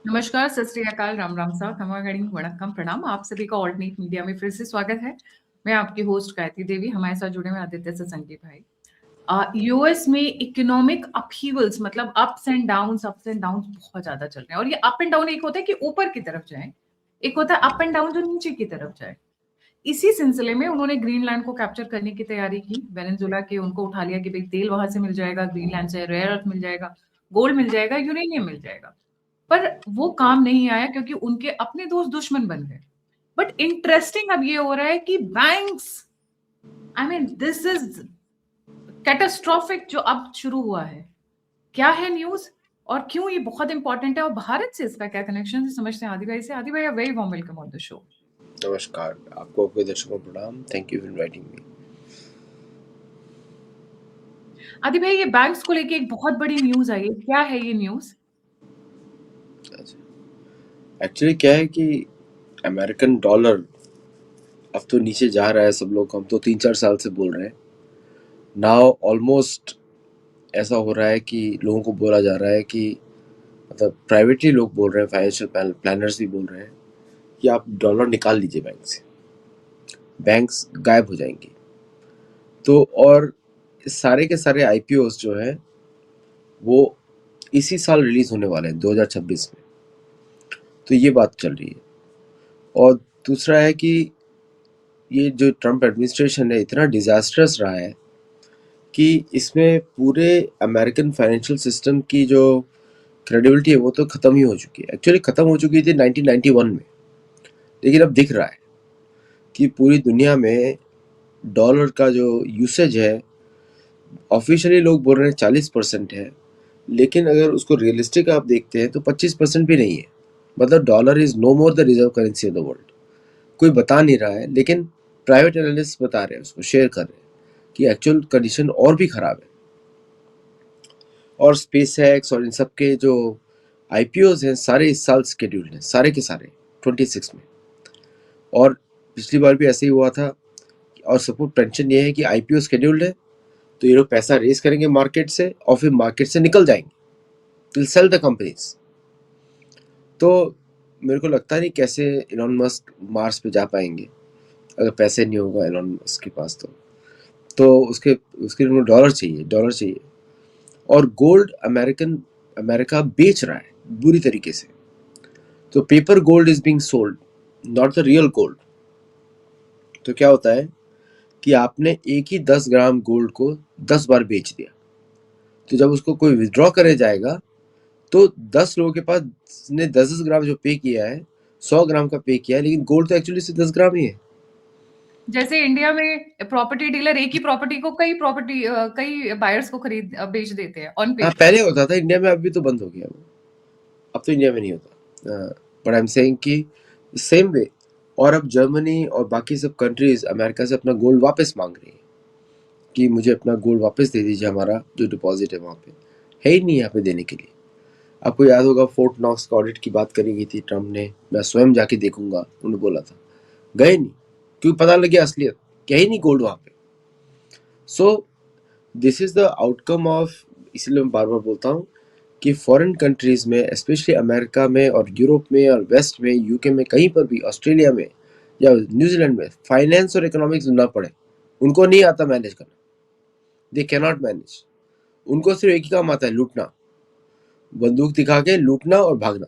नमस्कार, सत श्री अकाल, राम राम साहब, हमागणी वणक्कम प्रणाम। आप सभी का ऑल्टरनेट मीडिया में फिर से स्वागत है। मैं आपकी होस्ट गायत्री देवी, हमारे साथ जुड़े हुए आदित्य सत्संगी भाई। यूएस में इकोनॉमिक अपहीवल्स मतलब अप्स एंड डाउन्स बहुत ज्यादा चल रहे हैं। और ये अप एंड डाउन एक होता है कि ऊपर की तरफ जाए, एक होता है अप एंड डाउन जो नीचे की तरफ जाए। इसी सिलसिले में उन्होंने ग्रीनलैंड को कैप्चर करने की तैयारी की। वेनेजुएला के उनको उठा लिया कि भाई तेल वहां से मिल जाएगा, ग्रीनलैंड से रेयर अर्थ मिल जाएगा, गोल्ड मिल जाएगा, यूरेनियम मिल जाएगा। पर वो काम नहीं आया क्योंकि उनके अपने दोस्त दुश्मन बन गए। बट इंटरेस्टिंग अब ये हो रहा है कि banks, I mean this is catastrophic जो अब शुरू हुआ है। क्या है न्यूज और क्यों ये बहुत इंपॉर्टेंट है और भारत से इसका क्या कनेक्शन है, समझते हैं आदि भाई से। आदि भाई, very warm welcome on the show. नमस्कार, आपको आपके दर्शकों को प्रणाम। Thank you for inviting me. आदि भाई, ये बैंक्स को लेके एक बहुत बड़ी न्यूज आई है, क्या है ये न्यूज? एक्चुअली क्या है कि अमेरिकन डॉलर अब तो नीचे जा रहा है। सब लोग, हम तो 3-4 साल से बोल रहे हैं। नाउ ऑलमोस्ट ऐसा हो रहा है कि लोगों को बोला जा रहा है कि मतलब प्राइवेटली लोग बोल रहे हैं, फाइनेंशियल प्लानर्स भी बोल रहे हैं कि आप डॉलर निकाल लीजिए बैंक से, बैंक्स गायब हो जाएंगे। तो और सारे के सारे आईपीओस जो है वो इसी साल रिलीज होने वाले हैं 2026 में। तो ये बात चल रही है। और दूसरा है कि ये जो ट्रम्प एडमिनिस्ट्रेशन है इतना डिजास्टर्स रहा है कि इसमें पूरे अमेरिकन फाइनेंशियल सिस्टम की जो क्रेडिबिलिटी है वो तो ख़त्म ही हो चुकी है। एक्चुअली ख़त्म हो चुकी थी 1991 में, लेकिन अब दिख रहा है कि पूरी दुनिया में डॉलर का जो यूसेज है, ऑफिशियली लोग बोल रहे हैं 40% है, लेकिन अगर उसको रियलिस्टिक आप देखते हैं तो 25% भी नहीं है। मतलब dollar is no more the reserve currency of the world. कोई बता नहीं रहा है, लेकिन प्राइवेट एनालिस्ट बता रहे हैं, उसको शेयर कर रहे हैं कि एक्चुअल कंडीशन और भी ख़राब है। और स्पेस एक्स और इन सब के जो आईपीओज हैं सारे इस साल स्केड्यूल्ड हैं, सारे के सारे 26 में। और पिछली बार भी ऐसे ही हुआ था। और सपोर्ट टेंशन ये है कि आईपीओ स्केड्यूल्ड है तो ये लोग पैसा रेज करेंगे मार्केट से और फिर मार्केट से निकल जाएंगे, विल सेल द कंपनीज। तो मेरे को लगता नहीं कैसे एलोन मस्क मार्स पे जा पाएंगे अगर पैसे नहीं होगा एलोन मस्क के पास। तो उसके उसके लिए डॉलर चाहिए, डॉलर चाहिए। और गोल्ड अमेरिका बेच रहा है बुरी तरीके से। तो paper gold is being sold, not the real gold. तो क्या होता है कि आपने एक ही 10 ग्राम गोल्ड को 10 बार बेच दिया। तो जब उसको कोई विड्रॉ करे जाएगा तो 10 लोगों के पास ने 10 ग्राम जो पे किया है, 100 ग्राम का पे किया है, लेकिन गोल्ड तो एक्चुअली सिर्फ 10 ग्राम ही है। जैसे इंडिया में प्रॉपर्टी डीलर एक ही प्रॉपर्टी को कई बायर्स को बेच देते हैं ऑन हाँ, पेपर। पहले होता था इंडिया में, अभी तो बंद हो गया वो। अब तो इंडिया में नहीं होता। बट आई एम सेइंग कि सेम वे। और अब जर्मनी और बाकी सब कंट्रीज अमेरिका से अपना गोल्ड वापस मांग रही है कि मुझे अपना गोल्ड वापस दे दीजिए, हमारा जो डिपॉजिट है वहाँ पे है ही नहीं यहाँ पे देने के लिए। आपको याद होगा फोर्ट नॉक्स का ऑडिट की बात करी गई थी ट्रम्प ने, मैं स्वयं जाके देखूंगा उन्होंने बोला था, गए नहीं क्योंकि पता लग गया असलियत क्या ही नहीं गोल्ड वहाँ पे। So this is the outcome of, इसलिए मैं बार बार बोलता हूँ कि फॉरेन कंट्रीज में, स्पेशली अमेरिका में और यूरोप में और वेस्ट में, यूके में, कहीं पर भी, ऑस्ट्रेलिया में या न्यूजीलैंड में फाइनेंस और इकोनॉमिक्स ना पड़े, उनको नहीं आता मैनेज करना। They can not manage. उनको सिर्फ एक ही काम आता है, लूटना, बंदूक दिखा के लूटना और भागना,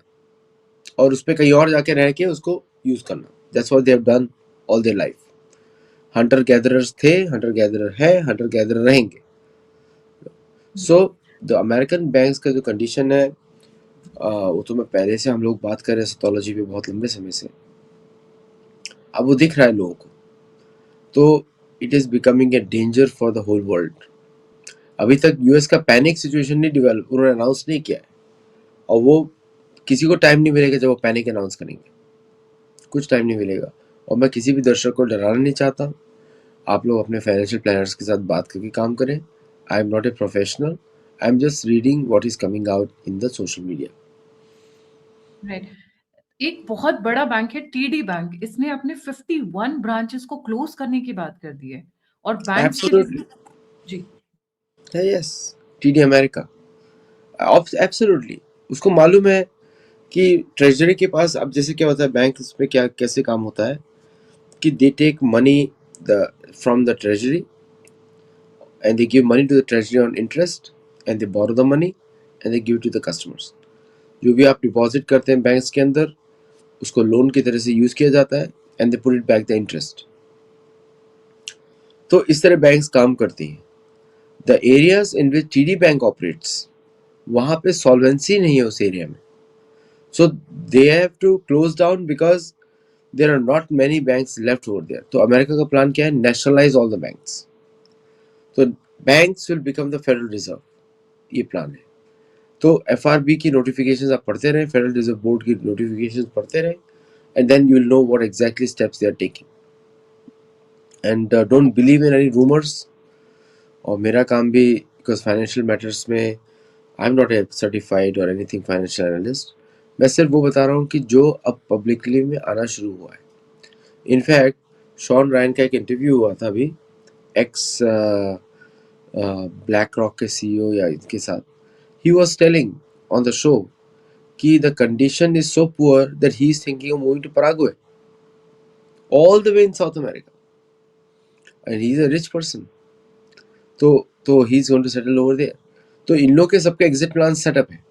और उस पर कहीं और जाके रह के उसको यूज करना। That's what they have done all their life. Hunter gatherers थे, हंटर गैदरर है, हंटर गैदरर रहेंगे। सो द अमेरिकन बैंक्स का जो कंडीशन है, वो तो मैं पहले से हम लोग बात कर रहे हैं सोथोलॉजी पे बहुत लंबे समय से। अब वो दिख रहा है लोगों को, तो it is becoming a danger for the whole world. अभी तक यूएस का पैनिक सिचुएशन नहीं डेवलप, उन्होंने अनाउंस नहीं किया है। और वो किसी को टाइम नहीं मिलेगा जब वो पैनिक अनाउंस करेंगे, कुछ टाइम नहीं मिलेगा। और मैं किसी भी दर्शक को डराना नहीं चाहता। आप लोग अपने फाइनेंशियल प्लानर्स के साथ बात करके काम करें। आई am not a professional, I am just reading what is coming out in the social media. Right. एक बहुत बड़ा बैंक है टीडी बैंक, इसने अपने 51 ब्रांचेस को क्लोज करने की बात कर दी है। और बैंक्स के लिए एब्सोल्युटली। जी। Yes, TD America, absolutely. उसको मालूम है कि ट्रेजरी के पास अब जैसे क्या होता है बैंक में क्या कैसे काम होता है कि they take money the from the treasury and they give money to the treasury on interest and they borrow the money and they give it to the customers. जो भी आप डिपॉजिट करते हैं बैंक्स के अंदर उसको लोन की तरह से यूज किया जाता है and they put it back the interest. तो इस तरह बैंक्स काम करती हैं. The areas in which TD bank operates वहां पे सॉल्वेंसी नहीं है उस एरिया में, so they have to close down because there are not many banks left over there. तो अमेरिका का प्लान क्या है? Nationalise all the banks. तो banks will become the federal reserve, ये प्लान है. तो एफआरबी की नोटिफिकेशंस आप पढ़ते रहें, फेडरल रिजर्व बोर्ड की नोटिफिकेशंस पढ़ते रहें and then you will know what exactly steps they are taking and don't believe in any rumours. और मेरा काम भी बिकॉज फाइनेंशियल मैटर्स में I am not a certified और एनीथिंग फाइनेंशियल एनालिस्ट. मैं सिर्फ वो बता रहा हूँ कि जो अब पब्लिकली में आना शुरू हुआ है. इनफैक्ट शॉन रायन का एक इंटरव्यू हुआ था अभी एक्स ब्लैक रॉक के सीईओ या इनके साथ. He was telling on the show कि the condition is so poor that he is thinking of moving to Paraguay, all the way in South America, and he is a rich person. तो he is going to settle over there. तो इन लोग के सबके exit plan setup है.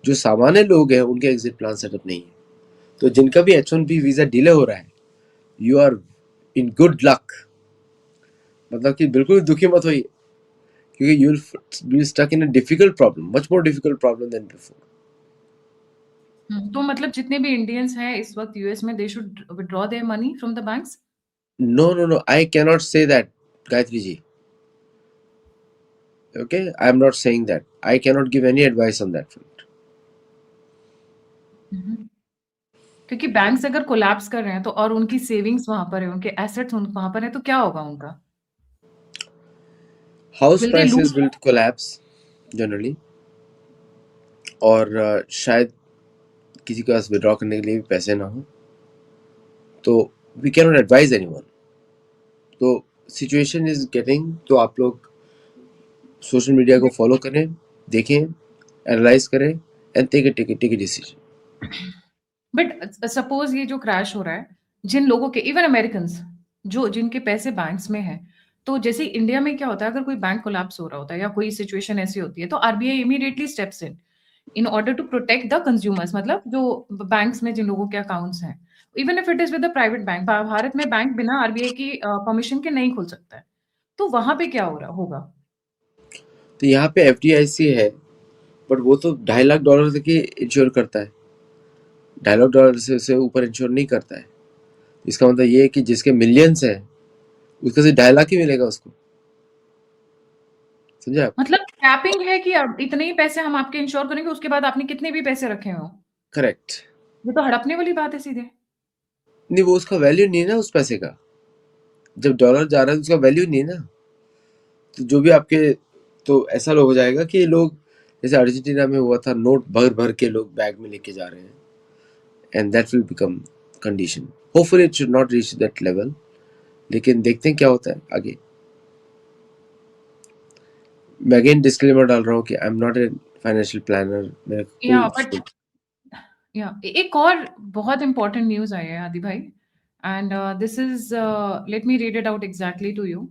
जो सामान्य लोग हैं उनके एग्जिट प्लान सेटअप नहीं है. तो जिनका भी H1B वीजा डिले हो रहा है, you are in good luck. मतलब कि बिल्कुल दुखी मत होइए क्योंकि you will be stuck in a difficult problem, much more difficult problem than before. तो मतलब जितने भी इंडियंस हैं इस वक्त यूएस में, they should withdraw their money from the banks. No, I cannot say that, Gayatri ji. Okay, I am not saying that. I cannot give any advice on that front. क्योंकि banks अगर collapse कर रहे हैं तो और उनकी savings वहां पर है, उनके एसेट्स वहां पर है, तो क्या होगा उनका? House will they prices lose? will collapse generally. और शायद किसी के पास विड्रॉ करने के लिए भी पैसे ना हो, तो we can not advise anyone. तो सिचुएशन इज गेटिंग, तो आप लोग सोशल मीडिया को फॉलो करें, देखें, एनालाइज करें and take a decision. But suppose ये जो क्रैश हो रहा है, जिन लोगों के, इवन अमेरिकन्स जो जिनके पैसे बैंक्स में है, तो जैसे इंडिया में क्या होता है, अगर कोई बैंक कोलैप्स हो रहा होता है या कोई सिचुएशन ऐसी होती है, तो RBI immediately steps in order to protect the consumers. मतलब जो बैंक्स में जिन लोगों के अकाउंट्स हैं, even if it is with a private bank, Bharat में बैंक बिना आरबीआई की परमिशन के नहीं खोल सकता है, तो वहां पे क्या हो रहा होगा? तो यहाँ पे FDIC है, बट वो तो $2.5 लाख तक ही इंश्योर करता है. $2.5 से ऊपर इंश्योर नहीं करता है. इसका मतलब ये है कि जिसके मिलियंस है उसका सिर्फ 2.5 लाख ही मिलेगा उसको. समझे आप? मतलब कैपिंग है कि अब इतने ही पैसे हम आपके इंश्योर करेंगे, उसके बाद आपने कितने भी पैसे रखे हो. करेक्ट. ये तो हड़पने वाली बात है सीधे. नहीं, वो उसका वैल्यू नहीं है ना उस पैसे का. जब डॉलर जा रहा है तो उसका वैल्यू नहीं है ना. तो जो भी आपके, तो ऐसा हो जाएगा कि लोग, जैसे अर्जेंटीना में हुआ था, नोट भर भर के लोग बैग में लेके जा रहे हैं and that will become condition. Hopefully it should not reach that level, लेकिन देखते हैं क्या होता है आगे. मैं अगेन डिस्क्लेमर डाल रहा हूँ कि I am not a financial planner. मेरा या कोई बट या एक और बहुत इंपॉर्टेंट न्यूज आई है आदि भाई, and this is, let me read it out exactly to you.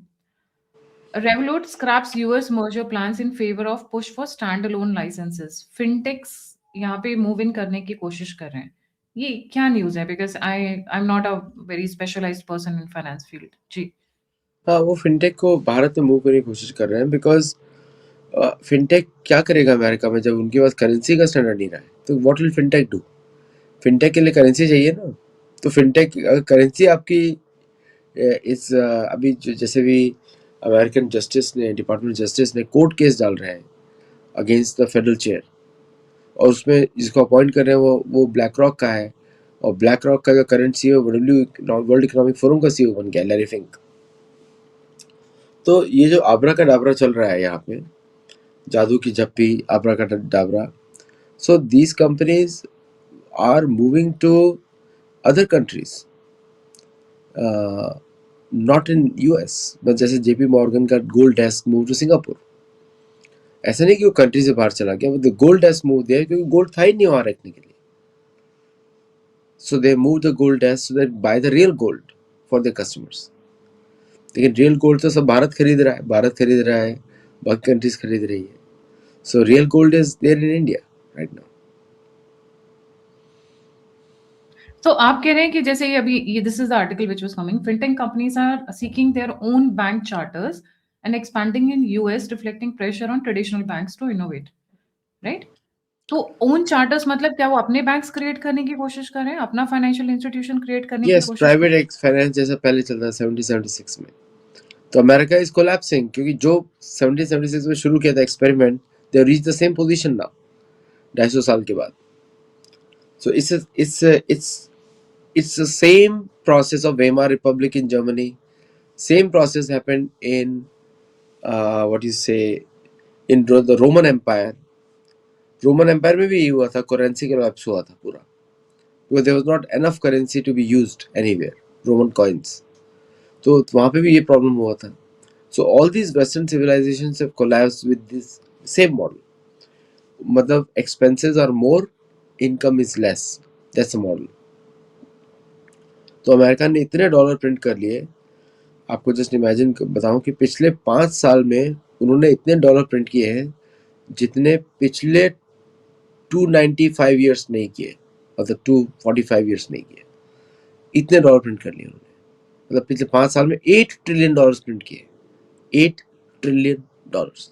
Revolut scraps US merger plans in favor of push for standalone licenses. Fintechs यहाँ पे मूव इन करने की कोशिश कर रहे हैं. ये क्या न्यूज़ है? Because I am not a very specialised person in finance field. जी. हाँ, वो फिनटेक को भारत में मूव करने की कोशिश कर रहे हैं बिकॉज फिनटेक क्या करेगा अमेरिका में जब उनके पास करेंसी का स्टैंडर्ड नहीं रहा है. तो what will fintech do? Fintech के लिए करेंसी चाहिए ना. तो फिनटेक करेंसी आपकी इस अभी जैसे भी अमेरिकन जस्टिस ने, डिपार्टमेंट जस्टिस ने कोर्ट केस डाल रहे हैं अगेंस्ट द फेडरल चेयर, और उसमें जिसको अपॉइंट कर रहे हैं वो ब्लैक रॉक का है, और ब्लैक रॉक का जो current CEO world economic forum का सीईओ बन गया, लैरी फिंक. तो ये जो आबरा का डाबरा चल रहा है यहाँ पे, जादू की झप्पी, आबरा का डाबरा, so these companies are moving to other countries, not in US. बस जैसे जेपी मॉर्गन का gold desk move to Singapore, ऐसा नहीं कि वो कंट्री से बाहर चला गया, वो द गोल्ड डेस्क मूव दिया क्योंकि गोल्ड था ही नहीं वहाँ रखने के लिए. So they move the gold desk so that buy the real gold for their customers. लेकिन रियल गोल्ड तो सब भारत खरीद रहा है, बाकी कंट्रीज खरीद रही है. So real gold is there in India right now. तो आप कह रहे हैं कि जैसे ये अभी ये this is the article which was coming, fintech companies are seeking their own bank charters and expanding in US, reflecting pressure on traditional banks to innovate, right? तो ओन चार्टर्स मतलब क्या वो अपने बैंक्स क्रिएट करने की कोशिश कर रहे हैं, अपना फाइनेंशियल इंस्टीट्यूशन क्रिएट करने की Yes, कोशिश कर private फाइनेंस जैसा पहले चलता था 1776 में. तो अमेरिका इज कोलैप्सिंग क्योंकि जो 1776 में शुरू किया था experiment, they reach the same position now 250 साल के बाद. So it's the same process of Weimar Republic in Germany. Same process happened in what you say in the Roman Empire. Roman Empire में भी यही हुआ था, करेंसी कोलैप्स हुआ था पूरा, because there was not enough currency to be used anywhere, Roman coins. तो वहाँ पे भी ये प्रॉब्लम हुआ था. So all these Western civilizations have collapsed with this same model. मतलब expenses are more, income is less. That's the model. तो America ने इतने डॉलर प्रिंट कर लिए, आपको जस्ट इमेजिन बताऊं कि पिछले 5 साल में उन्होंने इतने डॉलर प्रिंट किए हैं जितने पिछले 295 ईयर्स नहीं किए, मतलब 245 ईयर्स नहीं किए. इतने डॉलर प्रिंट कर लिए उन्होंने. मतलब पिछले 5 साल में 8 ट्रिलियन डॉलर्स प्रिंट किए. 8 ट्रिलियन डॉलर्स.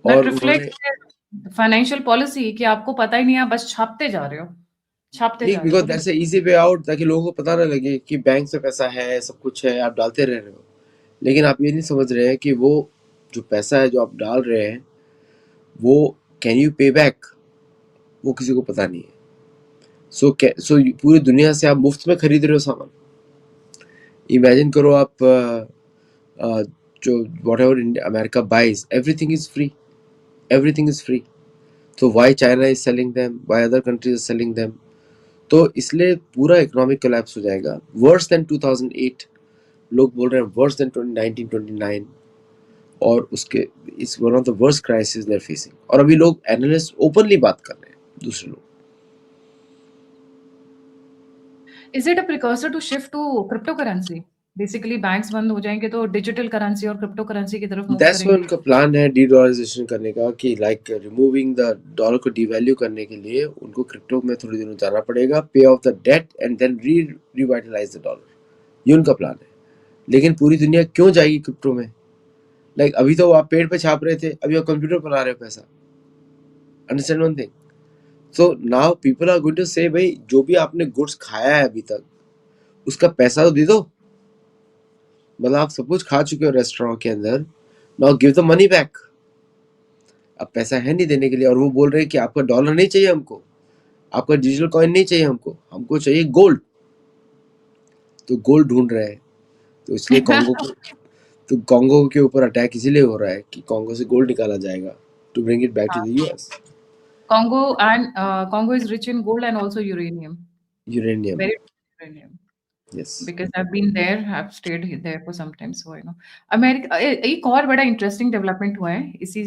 दैट और उन्होंने रिफ्लेक्ट फाइनेंशियल पॉलिसी कि आपको पता ही नहीं है, आप बस छापते जा रहे हो, छापते नहीं, जा रहे हो बिकॉज पूरी. दैट्स इजी वे आउट, ताकि लोगों को पता ना लगे कि बैंक से पैसा है, सब कुछ है, आप डालते रह रहे हो. लेकिन आप ये नहीं समझ रहे हैं कि वो जो पैसा है जो आप डाल रहे हैं, वो कैन यू पे बैक, वो किसी को पता नहीं है. सो पूरी दुनिया से आप मुफ्त में खरीद रहे हो सामान. इमेजिन करो आप जो whatever America buys, everything is free, everything is free. तो why China is selling them, why other countries is selling them. तो इसलिए पूरा इकोनॉमिक कोलैप्स हो जाएगा, वर्स देन 2008. लोग बोल रहे हैं वर्स देन 1929. और उसके इस one of the worst crisis they are facing. और अभी लोग एनालिस्ट ओपनली बात कर रहे हैं, दूसरे लोग. Is it a precursor to shift to crypto currency? Basically banks बंद हो जाएंगे तो डिजिटल करेंसी और क्रिप्टो करेंसी की तरफ मूव दैट्स व्हाई करेंगे. उनका प्लान है डीडॉलराइजेशन करने का, कि लाइक रिमूविंग द डॉलर को डिवैल्यू करने के लिए उनको क्रिप्टो में थोड़ी दिनों जाना पड़ेगा, pay off the debt and then revitalise the dollar. ये उनका प्लान है. लेकिन पूरी दुनिया क्यों जाएगी क्रिप्टो में? लाइक अभी तो आप पेड़ पे छाप रहे थे, अभी आप कंप्यूटर पर ला रहे हो पैसा. Understand one thing. So now people are going to say, भाई जो भी आपने गुड्स खाया है अभी तक, उसका पैसा तो दे दो. मतलब आप सब कुछ खा चुके हो रेस्टोरेंट के अंदर, now give the money back. अब पैसा है नहीं देने के लिए, और वो बोल रहे हैं कि आपका डॉलर नहीं चाहिए हमको, आपका डिजिटल कॉइन नहीं चाहिए हमको, हमको चाहिए गोल्ड. तो गोल्ड ढूंढ रहे हैं. तो इसलिए कॉन्गो के ऊपर अटैक इसीलिए हो रहा है कि कॉन्गो से गोल्ड निकाला जाएगा to bring it back to the US. Congo is rich in gold and also uranium. Uranium. Very rich in uranium. Yes. Because I've been there, I've stayed there for some time, so I know. America एक और बड़ा interesting development हुआ है इसी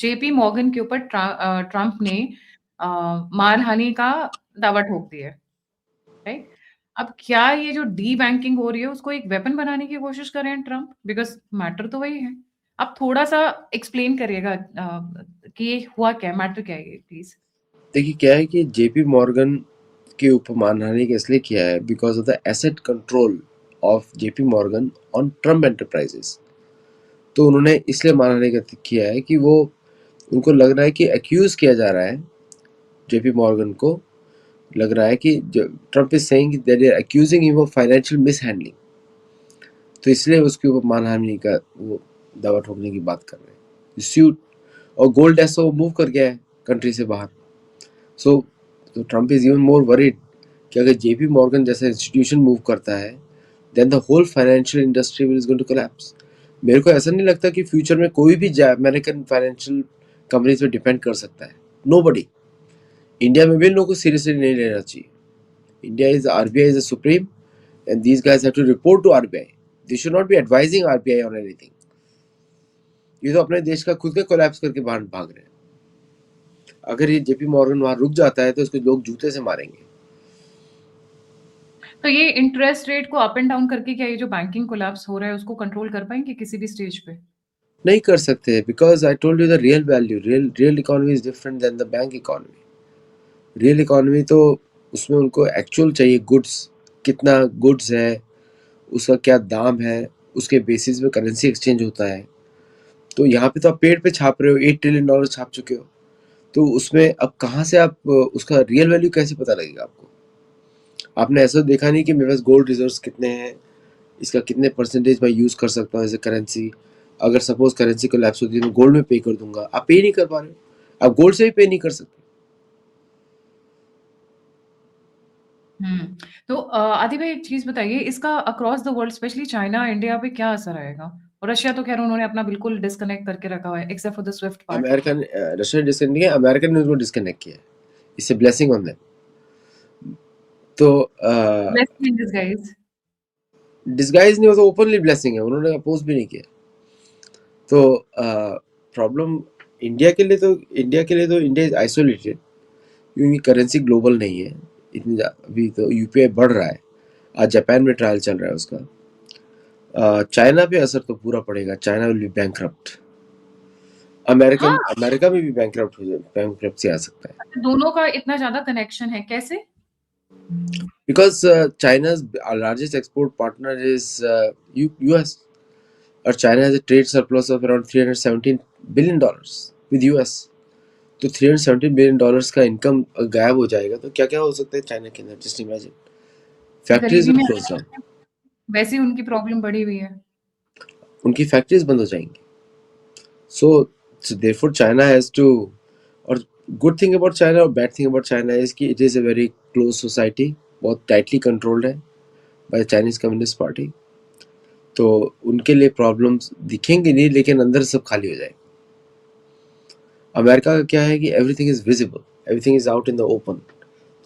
JP Morgan के ऊपर Trump ने मानहानि का दावा ठोक दिया है, राइट? अब क्या ये जो डी बैंकिंग हो रही है उसको एक वेपन बनाने की कोशिश कर रहे हैं ट्रम्प? बिकॉज मैटर तो वही है. आप थोड़ा सा एक्सप्लेन करिएगा कि ये हुआ क्या, मैटर क्या है, प्लीज. देखिए क्या है कि जेपी मॉर्गन के ऊपर मानहानि का इसलिए किया है because of the asset control of JP Morgan on Trump enterprises. तो उन्होंने इसलिए मानहानि का किया है कि वो, उनको लग रहा है कि एक्यूज किया जा रहा है, जेपी मॉर्गन को लग रहा है कि Trump is saying that they are accusing him of financial mishandling. तो इसलिए उसके ऊपर मानहानि का वो दावा ठोकने की बात कर रहे हैं, सूट. और गोल्ड ऐसा मूव कर गया है कंट्री से बाहर. सो तो Trump is even more worried कि अगर जेपी मॉर्गन जैसा इंस्टीट्यूशन मूव करता है, then the whole financial industry will is going to collapse. मेरे को ऐसा नहीं लगता कि फ्यूचर में कोई भी अमेरिकन फाइनेंशियल कंपनीज पे डिपेंड कर सकता है. नोबडी. इंडिया में भी इन लोगों को सीरियसली नहीं लेना चाहिए. India is, RBI is supreme and these guys have to report to RBI. They should not be advising RBI on anything. ये तो अपने देश का खुद का कोलैप्स करके बाहर भाग रहे हैं. अगर ये जेपी मॉर्गन वहां रुक जाता है तो इसको लोग जूते से मारेंगे। तो ये इंटरेस्ट रेट को अप एंड डाउन करके क्या ये जो बैंकिंग कोलैप्स हो रहा है उसको कंट्रोल कर पाएंगे किसी भी स्टेज पे? नहीं कर सकते, because I told you the real value, real real economy is different than the bank economy. Real economy तो उसमें उनको एक्चुअल चाहिए गुड्स, कितना गुड्स है, उसका क्या दाम है, उसके बेसिस पे करेंसी एक्सचेंज होता है। तो यहाँ पे तो आप पेड़ पे छाप रहे हो, $8 ट्रिलियन छाप चुके हो, तो उसमें अब कहाँ से आप उसका रियल वैल्यू कैसे पता लगेगा आपको? आपने ऐसा देखा नहीं कि मेरे पास गोल्ड रिजर्व्स कितने हैं, इसका कितने परसेंटेज मैं यूज कर सकता हूँ एज ए करेंसी। अगर सपोज करेंसी कोलैप्स होती है मैं गोल्ड में पे कर दूंगा, आप पे नहीं कर पा रहे हो, आप गोल्ड से भी पे नहीं कर सकते। तो आदि भाई एक चीज़ बताइए इसका across the world specially China, India पे क्या असर आएगा? और रशिया तो ख़ैर उन्होंने अपना बिल्कुल डिस्कनेक्ट करके रखा हुआ है except for the Swift part. America ने रशिया डिस्कनेक्ट किया, अमेरिका ने उनको डिस्कनेक्ट किया है, इससे ब्लेसिंग ऑन देम। तो ब्लेसिंग इन डिसगाइज। डिसगाइज नहीं हो तो ओपनली ब्लेसिंग है, उन्होंने अपोज भी नहीं किया। तो प्रॉब्लम इंडिया इज आइसोलेटेड, क्योंकि करेंसी ग्लोबल नहीं है इतनी अभी। तो यूपीआई बढ़ रहा है, आज जापान में ट्रायल चल रहा है उसका। चाइना पे असर तो पूरा पड़ेगा, चाइना विल बी बैंकरप्ट। हाँ, अमेरिका में भी बैंकरप्ट हो जाए, बैंकरप्सी आ सकता है। दोनों का इतना ज़्यादा कनेक्शन है, कैसे? Because चाइना's largest export partner is US, और China has a trade surplus of around $317 billion with US। तो $317 billion का इनकम गायब हो जाएगा तो क्या क्या हो सकता है चाइना के अंदर, जस्ट इमेजिन। फैक्ट्रीज गरीबी विल में क्लोज डाउन, वैसे ही उनकी प्रॉब्लम बढ़ी हुई है। उनकी फैक्ट्रीज बंद हो जाएंगी। So therefore China has to, और गुड थिंग अबाउट चाइना और bad thing about China is कि it is a very close society, बहुत टाइटली कंट्रोल्ड है बाय चाइनीज कम्युनिस्ट पार्टी। तो उनके लिए प्रॉब्लम्स दिखेंगे नहीं, लेकिन अंदर सब खाली हो जाएगा। अमेरिका का क्या है कि everything is visible, everything is out in the open.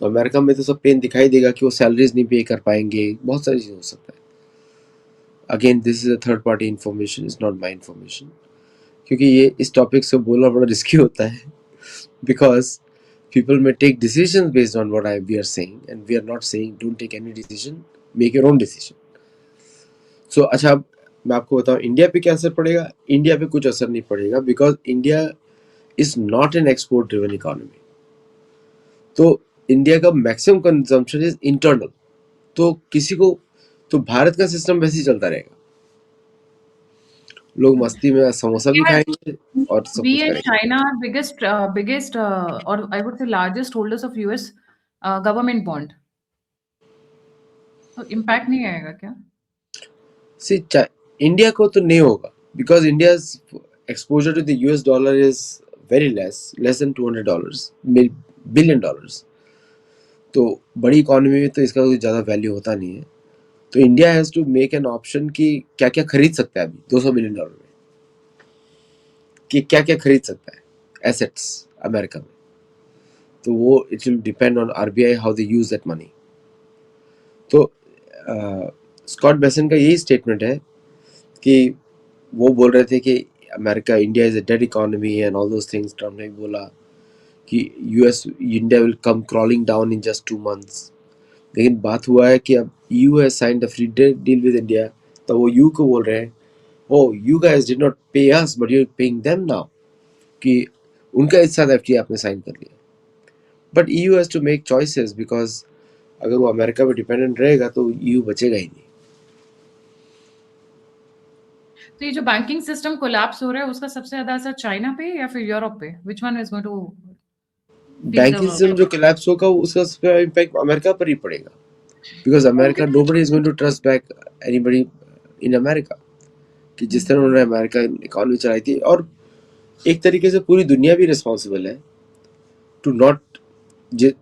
तो अमेरिका में तो सब पेन दिखाई देगा कि वो सैलरीज नहीं पे कर पाएंगे, बहुत सारी चीज़ हो सकता है। Again this is a third party information, is not my information, क्योंकि ये इस टॉपिक से बोलना बड़ा रिस्की होता है, because people may take decisions based on what we are saying, and we are not saying don't take any decision, make your own decision। So अच्छा, अब मैं आपको बताऊं इंडिया पे क्या असर पड़ेगा। इंडिया पे कुछ असर नहीं पड़ेगा, because India is not an export driven economy. तो इंडिया का मैक्सिमम कंजम्पशन इज इंटरनल। तो किसी को, तो भारत का सिस्टम वैसे ही चलता रहेगा, लोग मस्ती में समोसा भी खाएंगे और सब We कुछ and करेंगे। China are biggest, or I would say largest holders of US government bond. तो इम्पैक्ट नहीं आएगा क्या? सी इंडिया को तो नहीं होगा, because India exposure to the US dollar is very less than $200 billion dollars. तो बड़ी इकोनॉमी में तो इसका कोई ज़्यादा वैल्यू होता नहीं है। तो India has to make an option कि क्या क्या खरीद सकता है अभी $200 बिलियन में, कि क्या क्या खरीद सकता है एसेट्स अमेरिका में। तो वो it will depend on RBI how they use that money. तो स्कॉट बेसन का यही स्टेटमेंट है कि वो बोल रहे थे कि America, India is a dead economy and all those things. Trump ने बोला कि India will come crawling down in just 2 months। लेकिन बात हुआ है कि अब EU has signed a free trade deal with India, तो वो यू को बोल रहे हैं, oh you guys did not pay us but you are paying them now, कि उनका इस साथ एफटीए आपने साइन कर लिया। But EU has to make choices, because अगर वो अमेरिका पे डिपेंडेंट रहेगा तो ईयू बचेगा ही नहीं। तो ये जो बैंकिंग सिस्टम कोलैप्स हो रहा है उसका सबसे ज्यादा असर चाइना पे या फिर यूरोप पे? Which one is going to be the banking system जो कोलैप्स होगा उसका सबसे इम्पैक्ट अमेरिका पर ही पड़ेगा, because America nobody is going to trust back anybody in America, कि जिस तरह उन्होंने अमेरिका इकोनॉमी चलाई थी। और एक तरीके से पूरी दुनिया भी रिस्पॉन्सिबल है टू नॉट,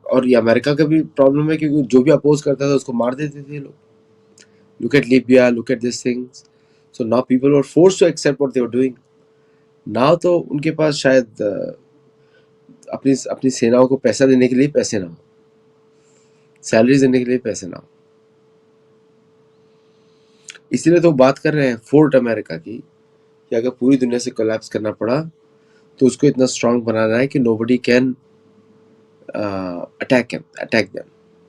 और ये अमेरिका का भी प्रॉब्लम है, क्योंकि जो भी अपोज करता था उसको मार देते थे लोग। Look at Libya, look at this things. So now people were forced to accept what they were doing. Now तो उनके पास शायद अपनी अपनी सेनाओं को पैसा देने के लिए पैसे ना हो, सैलरी देने के लिए पैसे ना हो। इसीलिए तो बात कर रहे हैं फोर्ट अमेरिका की, कि अगर पूरी दुनिया से कोलैप्स करना पड़ा तो उसको इतना स्ट्रांग बनाना है कि नोबडी कैन अटैक देम,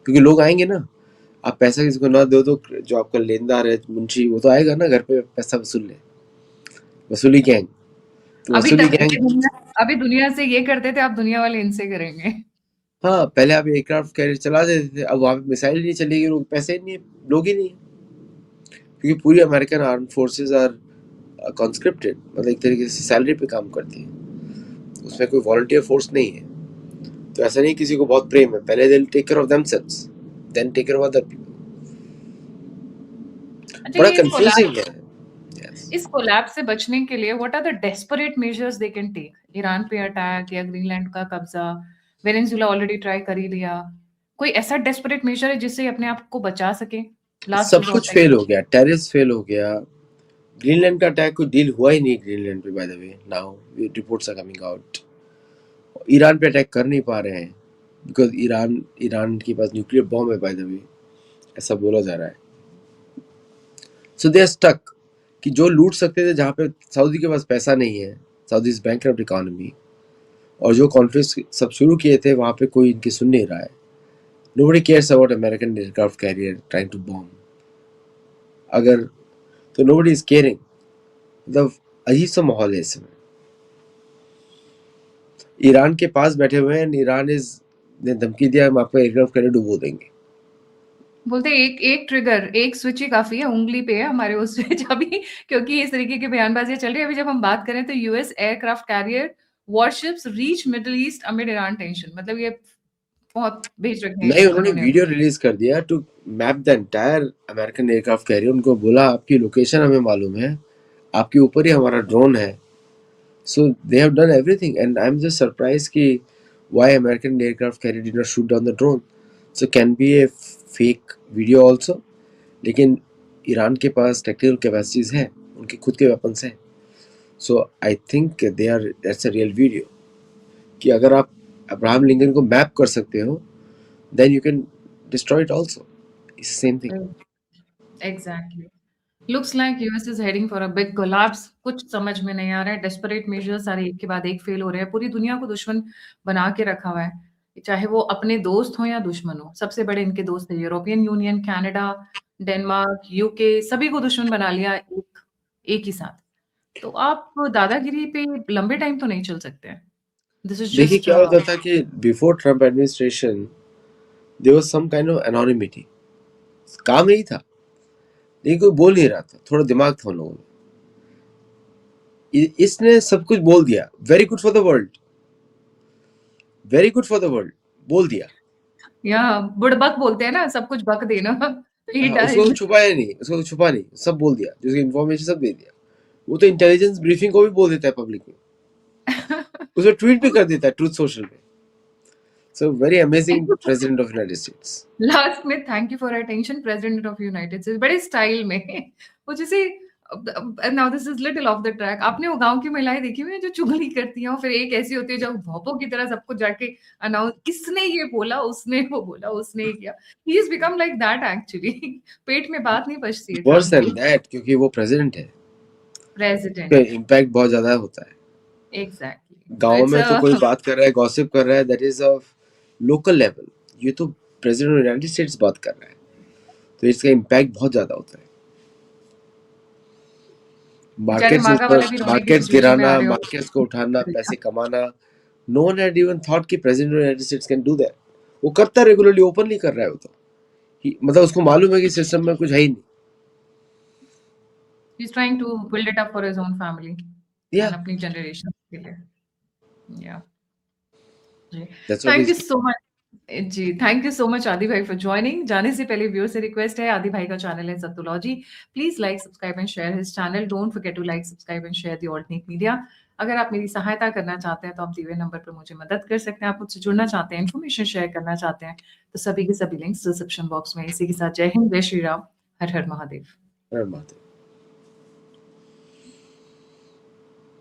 क्योंकि लोग आएंगे ना, आप पैसा किसी को ना दो तो जो आपका लेनदार है मुंशी वो तो आएगा ना घर पे पैसा वसूलने, वसूली गैंग, तो अभी वसूली तक गैंग। अभी दुनिया से ये करते थे, अब दुनिया वाले इनसे करेंगे। हाँ, पहले आप एयरक्राफ्ट कैरियर चला देते थे, अब वहाँ पे मिसाइल ही नहीं चलेगी, लोग पैसे ही नहीं है, लोग ही नहीं है, क्योंकि पूरी अमेरिकन आर्म फोर्सेस आर कॉन्स्क्रिप्टेड, मतलब एक तरीके से सैलरी पे काम करती है, उसमें कोई वॉलंटियर फोर्स नहीं है। तो ऐसा नहीं किसी को बहुत प्रेम है, पहले they take care of themselves, then take care of other people. अच्छा, बड़ा ये कंफ्यूजिंग है। Yes. इस कोलैप्स से बचने के लिए what are the desperate measures they can take? Iran पे अटैक या ग्रीनलैंड का कब्जा, वेनेजुएला ऑलरेडी ट्राई कर ही लिया। कोई ऐसा डेस्परेट मेजर है जिससे अपने आप को बचा सके? लास्ट सब विद कुछ व्हाट फेल हो गया, टेरिस फेल हो गया, ग्रीनलैंड का अटैक कोई डील हुआ ही नहीं ग्रीनलैंड पे, by the way now reports are coming out. Iran पे अटैक कर नहीं पा रहे हैं बिकॉज ईरान के पास न्यूक्लियर बॉम्ब है, बाय द वे ऐसा बोला जा रहा है। सो दे आर स्टक कि जो लूट सकते थे, जहाँ पे सऊदी के पास पैसा नहीं है, सऊदी इज बैंकरप्ट इकोनॉमी, और जो कॉन्फ्लिक्ट सब शुरू किए थे वहाँ पे कोई इनकी सुन नहीं रहा है। Nobody cares about American aircraft carrier trying to bomb, अगर तो नोबडी इज केयरिंग, मतलब अजीब सा माहौल है इसमें। ईरान के पास बैठे हुए हैं, ईरान ने धमकी दिया हम आपका एयरक्राफ्ट कैरियर डुबो देंगे। बोलते एक एक ट्रिगर, एक स्विच ही काफी है, उंगली पे है हमारे उस स्विच अभी, क्योंकि इस तरीके की बयानबाजियां चल रही है। अभी जब हम बात करें तो US aircraft carrier warships reach middle east amid Iran tension, मतलब ये बहुत भेज रखे हैं नहीं, उन्होंने इन्होंने। वीडियो रिलीज कर दिया to map the entire American aircraft carrier. उनको बोला आपकी लोकेशन हमें मालूम है, आपके ऊपर ही हमारा ड्रोन है। So they have done everything, and I'm just surprised कि why American aircraft carrier did not shoot down the drone. So can be a fake video also, लेकिन ईरान के पास टेक्निकल कैपेसिटीज है, उनके खुद के वेपन्स हैं। So I think they are, that's a real video कि अगर आप अब्राहम लिंकन को मैप कर सकते हो then you can destroy it also, it's same thing. Exactly. Looks like US is heading for a big collapse. कुछ समझ में नहीं आ रहा है, डेस्परेट मेजर्स सारे एक के बाद एक फेल हो रहे हैं, पूरी दुनिया को दुश्मन बना के रखा हुआ है, चाहे वो अपने दोस्त हो या दुश्मन हो। सबसे बड़े इनके दोस्त है European union, Canada, Denmark, UK, सभी को दुश्मन बना लिया एक एक ही साथ। तो आप दादागिरी पे लंबे टाइम तो नहीं चल सकते हैं। दिस इज देखिए जस्ट क्या होता था कि before Trump administration there was some kind of anonymity, काम नहीं था लेकिन कोई बोल नहीं रहा था, थोड़ा दिमाग था उन लोगों में। इसने सब कुछ बोल दिया, very good for the world, very good for the world, बोल दिया। या बुड़बक बोलते हैं ना, सब कुछ बक देना। ही हाँ, उसको तो डज। छुपाया नहीं, उसको तो छुपा नहीं, सब बोल दिया, जिसकी इन्फॉर्मेशन सब दे दिया। वो तो इंटेलिजेंस ब्रीफिंग को भी बोल देता है पब्लिक में, उसको ट्वीट भी कर देता है ट्रूथ सोशल पे। So very amazing president of United States. Last में thank you for attention president of United States, बड़े स्टाइल में। वो जैसे now this is little off the track. आपने वो गांव की महिलाएं देखी हुई हैं जो चुगली करती हैं, और फिर एक ऐसी होती है जो भौपों की तरह सबको जाके अनाउंस, इसने ये बोला, उसने वो बोला, उसने ये किया। He is become like that actually. पेट में बात नहीं बचती है वर्स ट्रम्प देन की। दैट, क्योंकि वो प्रेसिडेंट है, प्रेसिडेंट। इम्पैक्ट बहुत ज्यादा होता है। एग्जैक्टली, तो गांव इट्स में तो कोई बात कर रहा है, गॉसिप कर रहा है, that is of local level. ये तो प्रेसिडेंट ऑफ यूनाइटेड स्टेट्स बात कर रहा है, तो इसका इम्पैक्ट बहुत ज्यादा होता है। बेचारे मार्केट्स मागा ऊपर, वाले भी रोने की मार्केट्स सिचुएशन में आ गिराना, रहे हो। मार्केट्स को उठाना, पैसे कमाना, no one had even thought कि president of United States can do that. वो करता है, रेगुलरली ओपनली कर रहा है वो तो। मतलब उसको मालूम है कि सिस्टम में कुछ है ही नहीं। He's trying to build it up for his own family या and अपनी जनरेशन के लिए। या जी, that's what thank is. You so much. जी, thank you so much Aadi भाई फॉर जॉइनिंग। जाने से पहले व्यूअर से रिक्वेस्ट है, आदि भाई का चैनल है Sattology. Please like, subscribe and share his channel. Don't forget to like, subscribe and share the alternate media. अगर आप मेरी सहायता करना चाहते हैं तो आप दिए हुए नंबर पर मुझे मदद कर सकते हैं। आप मुझसे जुड़ना चाहते हैं, इन्फॉर्मेशन शेयर करना चाहते हैं, तो सभी के सभी लिंक्स डिस्क्रिप्शन बॉक्स में। इसी के साथ जय हिंद, जय श्री राम, हर हर महादेव।